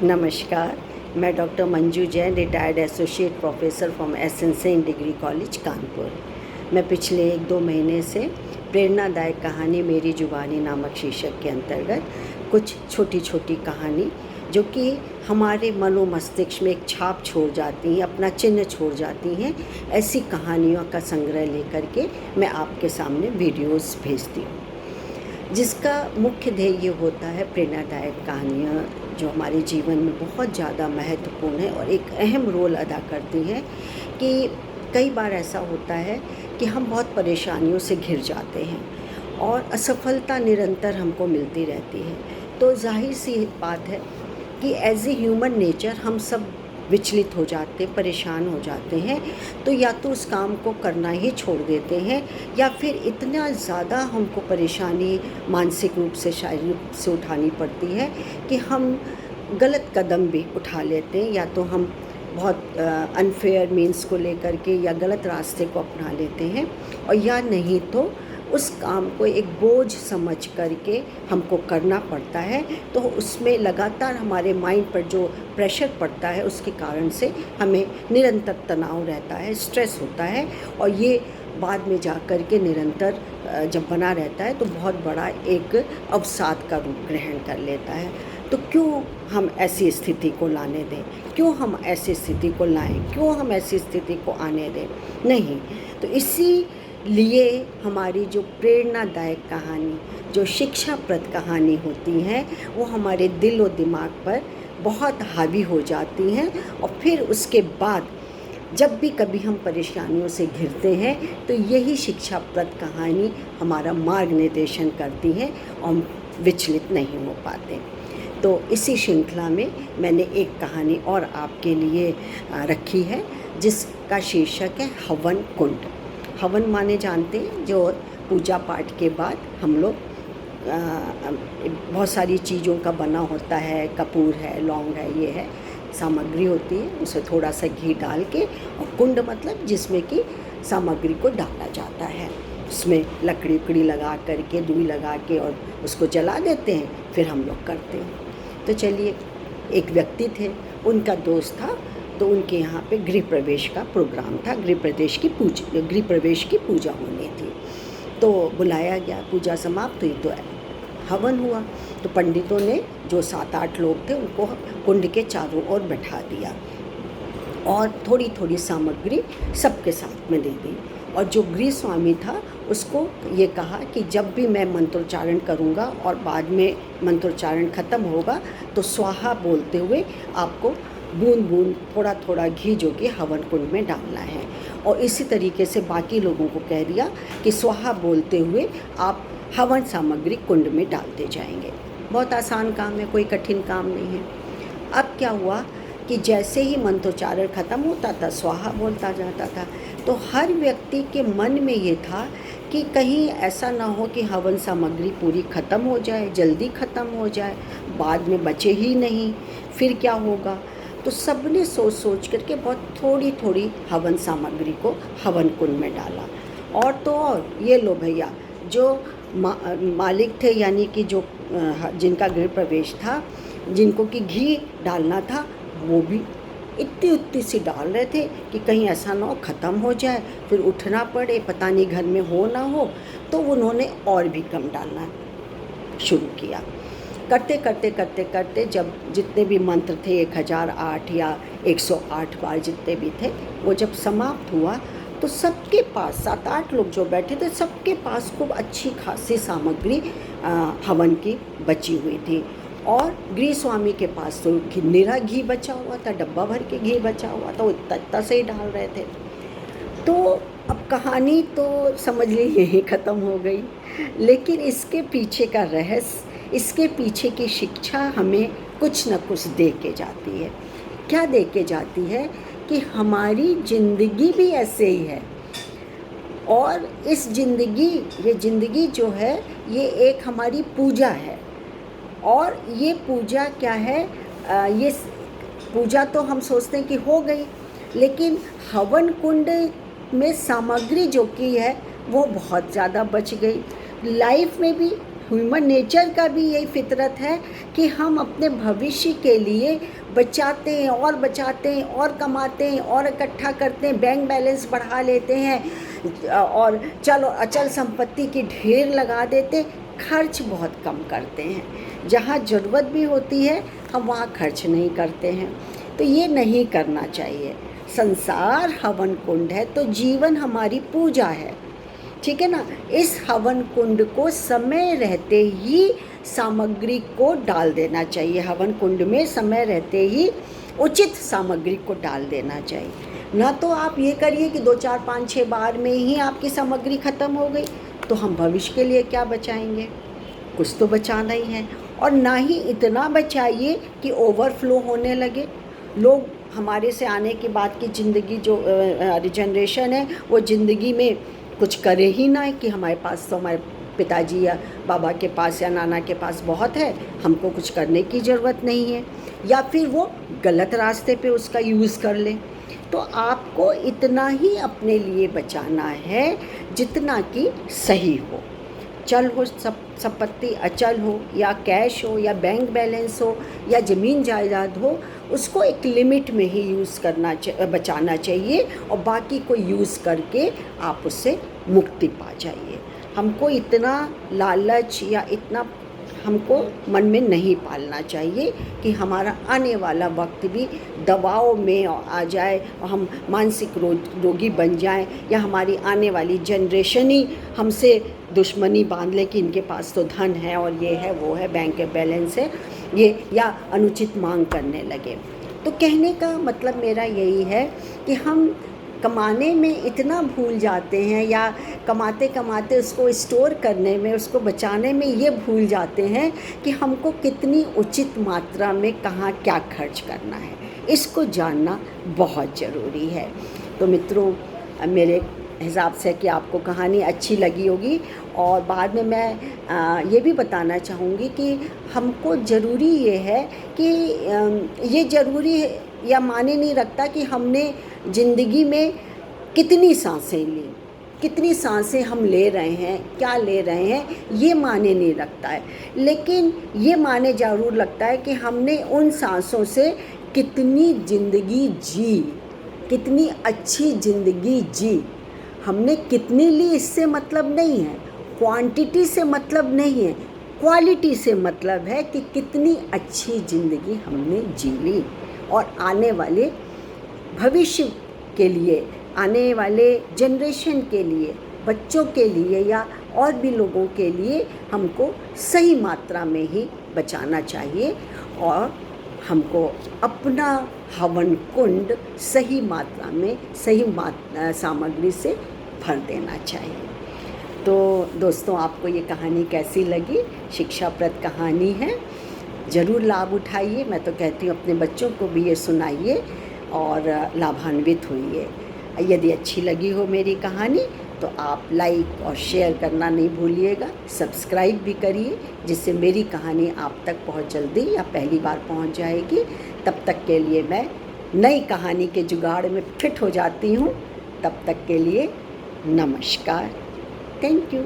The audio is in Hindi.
नमस्कार। मैं doctor Manju Jain, retired associate professor from SN degree college Kanpur. मैं पिछले 1-2 महीने से प्रेरणादायक कहानी मेरी जुबानी नामक शीर्षक के अंतर्गत कुछ छोटी छोटी कहानी जो कि हमारे मनो मस्तिष्क में एक छाप छोड़ जाती हैं, अपना चिन्ह छोड़ जाती हैं, ऐसी कहानियों का संग्रह लेकर के मैं आपके सामने वीडियोस भेजती हूँ, जिसका मुख्य ध्येय ये होता है प्रेरणादायक कहानियाँ जो हमारे जीवन में बहुत ज़्यादा महत्वपूर्ण है और एक अहम रोल अदा करती हैं। कि कई बार ऐसा होता है कि हम बहुत परेशानियों से घिर जाते हैं और असफलता निरंतर हमको मिलती रहती है। तो जाहिर सी बात है कि एज ए ह्यूमन नेचर हम सब विचलित हो जाते, परेशान हो जाते हैं। तो या तो उस काम को करना ही छोड़ देते हैं या फिर इतना ज़्यादा हमको परेशानी मानसिक रूप से, शारीरिक रूप से उठानी पड़ती है कि हम गलत कदम भी उठा लेते हैं, या तो हम बहुत अनफेयर मीन्स को लेकर के या गलत रास्ते को अपना लेते हैं, और या नहीं तो उस काम को एक बोझ समझ करके हमको करना पड़ता है। तो उसमें लगातार हमारे माइंड पर जो प्रेशर पड़ता है उसके कारण से हमें निरंतर तनाव रहता है, स्ट्रेस होता है, और ये बाद में जा कर के निरंतर जब बना रहता है तो बहुत बड़ा एक अवसाद का रूप ग्रहण कर लेता है। तो क्यों हम ऐसी स्थिति को लाने दें, क्यों हम ऐसी स्थिति को लाएं, क्यों हम ऐसी स्थिति को आने दें? नहीं। तो इसी लिए हमारी जो प्रेरणादायक कहानी, जो शिक्षाप्रद कहानी होती हैं, वो हमारे दिल और दिमाग पर बहुत हावी हो जाती हैं, और फिर उसके बाद जब भी कभी हम परेशानियों से घिरते हैं तो यही शिक्षाप्रद कहानी हमारा मार्ग निर्देशन करती है और हम विचलित नहीं हो पाते। तो इसी श्रृंखला में मैंने एक कहानी और आपके लिए रखी है, जिसका शीर्षक है हवन कुंड। हवन माने जानते हैं, जो पूजा पाठ के बाद हम लोग बहुत सारी चीज़ों का बना होता है, कपूर है, लौंग है, ये है, सामग्री होती है, उसे थोड़ा सा घी डाल के, और कुंड मतलब जिसमें कि सामग्री को डाला जाता है, उसमें लकड़ी उकड़ी लगा करके, दूई लगा के और उसको जला देते हैं, फिर हम लोग करते हैं। तो चलिए, एक व्यक्ति थे, उनका दोस्त था, तो उनके यहाँ पे गृह प्रवेश का प्रोग्राम था, गृह प्रवेश की पूजा होनी थी। तो बुलाया गया, पूजा समाप्त हुई तो हवन हुआ। तो पंडितों ने जो 7-8 लोग थे उनको कुंड के चारों ओर बैठा दिया और थोड़ी थोड़ी सामग्री सबके साथ में दे दी। और जो गृह स्वामी था उसको ये कहा कि जब भी मैं मंत्रोच्चारण करूँगा और बाद में मंत्रोच्चारण ख़त्म होगा तो स्वाहा बोलते हुए आपको बूंद बूंद थोड़ा थोड़ा घी जो कि हवन कुंड में डालना है। और इसी तरीके से बाकी लोगों को कह दिया कि स्वाहा बोलते हुए आप हवन सामग्री कुंड में डालते जाएंगे। बहुत आसान काम है, कोई कठिन काम नहीं है। अब क्या हुआ कि जैसे ही मंत्रोच्चारण ख़त्म होता था, स्वाहा बोलता जाता था, तो हर व्यक्ति के मन में ये था कि कहीं ऐसा ना हो कि हवन सामग्री पूरी ख़त्म हो जाए, जल्दी ख़त्म हो जाए, बाद में बचे ही नहीं, फिर क्या होगा। तो सबने सोच सोच करके बहुत थोड़ी थोड़ी हवन सामग्री को हवन कुंड में डाला। और तो और ये लो भैया, जो मालिक थे, यानी कि जो जिनका गृह प्रवेश था, जिनको कि घी डालना था, वो भी इतनी उतनी सी डाल रहे थे कि कहीं ऐसा ना हो ख़त्म हो जाए, फिर उठना पड़े, पता नहीं घर में हो ना हो। तो उन्होंने और भी कम डालना शुरू किया। करते करते करते करते जब जितने भी मंत्र थे, 1008 या 108 बार जितने भी थे, वो जब समाप्त हुआ तो सबके पास, 7-8 लोग जो बैठे थे, सबके पास खूब अच्छी खासी सामग्री हवन की बची हुई थी। और गृह स्वामी के पास तो निरा घी बचा हुआ था, डब्बा भर के घी बचा हुआ था, वो इतना से ही डाल रहे थे। तो अब कहानी तो समझ ली यही ख़त्म हो गई, लेकिन इसके पीछे का रहस्य, इसके पीछे की शिक्षा हमें कुछ न कुछ दे के जाती है। क्या दे के जाती है कि हमारी ज़िंदगी भी ऐसे ही है, और इस ये ज़िंदगी जो है, ये एक हमारी पूजा है। और ये पूजा क्या है, ये पूजा तो हम सोचते हैं कि हो गई, लेकिन हवन कुंड में सामग्री जो की है वो बहुत ज़्यादा बच गई। लाइफ में भी ह्यूमन नेचर का भी यही फितरत है कि हम अपने भविष्य के लिए बचाते हैं और कमाते हैं और इकट्ठा करते हैं, बैंक बैलेंस बढ़ा लेते हैं और चलो अचल संपत्ति की ढेर लगा देते, खर्च बहुत कम करते हैं। जहाँ ज़रूरत भी होती है हम वहाँ खर्च नहीं करते हैं। तो ये नहीं करना चाहिए। संसार हवन कुंड है तो जीवन हमारी पूजा है, ठीक है ना। इस हवन कुंड को समय रहते ही सामग्री को डाल देना चाहिए। हवन कुंड में समय रहते ही उचित सामग्री को डाल देना चाहिए। ना तो आप ये करिए कि 2, 4, 5, 6 बार में ही आपकी सामग्री ख़त्म हो गई, तो हम भविष्य के लिए क्या बचाएंगे? कुछ तो बचाना ही है। और ना ही इतना बचाइए कि ओवरफ्लो होने लगे। लोग हमारे से आने के बाद की ज़िंदगी जो जनरेशन है वो ज़िंदगी में कुछ करे ही ना, कि हमारे पास तो हमारे पिताजी या बाबा के पास या नाना के पास बहुत है, हमको कुछ करने की ज़रूरत नहीं है, या फिर वो गलत रास्ते पे उसका यूज़ कर ले। तो आपको इतना ही अपने लिए बचाना है जितना कि सही हो। चल हो संपत्ति, अचल हो या कैश हो या बैंक बैलेंस हो या ज़मीन जायदाद हो, उसको एक लिमिट में ही यूज़ बचाना चाहिए और बाकी को यूज़ करके आप उससे मुक्ति पा जाइए। हमको इतना लालच या इतना हमको मन में नहीं पालना चाहिए कि हमारा आने वाला वक्त भी दबाव में आ जाए और हम मानसिक रोगी बन जाएं, या हमारी आने वाली जनरेशन ही हमसे दुश्मनी बांध ले कि इनके पास तो धन है और ये है वो है, बैंक बैलेंस है ये, या अनुचित मांग करने लगे। तो कहने का मतलब मेरा यही है कि हम कमाने में इतना भूल जाते हैं, या कमाते कमाते उसको स्टोर करने में, उसको बचाने में ये भूल जाते हैं कि हमको कितनी उचित मात्रा में कहाँ क्या खर्च करना है। इसको जानना बहुत ज़रूरी है। तो मित्रों, मेरे हिसाब से कि आपको कहानी अच्छी लगी होगी, और बाद में मैं ये भी बताना चाहूँगी कि हमको ज़रूरी ये है कि ये ज़रूरी या माने नहीं रखता कि हमने ज़िंदगी में कितनी सांसें ली, कितनी सांसें हम ले रहे हैं, क्या ले रहे हैं, ये माने नहीं रखता है। लेकिन ये माने ज़रूर लगता है कि हमने उन सांसों से कितनी ज़िंदगी जी, कितनी अच्छी ज़िंदगी जी, हमने कितनी ली इससे मतलब नहीं है, क्वांटिटी से मतलब नहीं है, क्वालिटी से मतलब है कि कितनी अच्छी ज़िंदगी हमने जी ली। और आने वाले भविष्य के लिए, आने वाले जनरेशन के लिए, बच्चों के लिए या और भी लोगों के लिए हमको सही मात्रा में ही बचाना चाहिए, और हमको अपना हवन कुंड सही मात्रा में, सही सामग्री से भर देना चाहिए। तो दोस्तों, आपको ये कहानी कैसी लगी? शिक्षाप्रद कहानी है, ज़रूर लाभ उठाइए। मैं तो कहती हूँ अपने बच्चों को भी ये सुनाइए और लाभान्वित होइए। यदि अच्छी लगी हो मेरी कहानी तो आप लाइक और शेयर करना नहीं भूलिएगा, सब्सक्राइब भी करिए, जिससे मेरी कहानी आप तक बहुत जल्दी या पहली बार पहुंच जाएगी। तब तक के लिए मैं नई कहानी के जुगाड़ में फिट हो जाती हूं। तब तक के लिए नमस्कार, थैंक यू।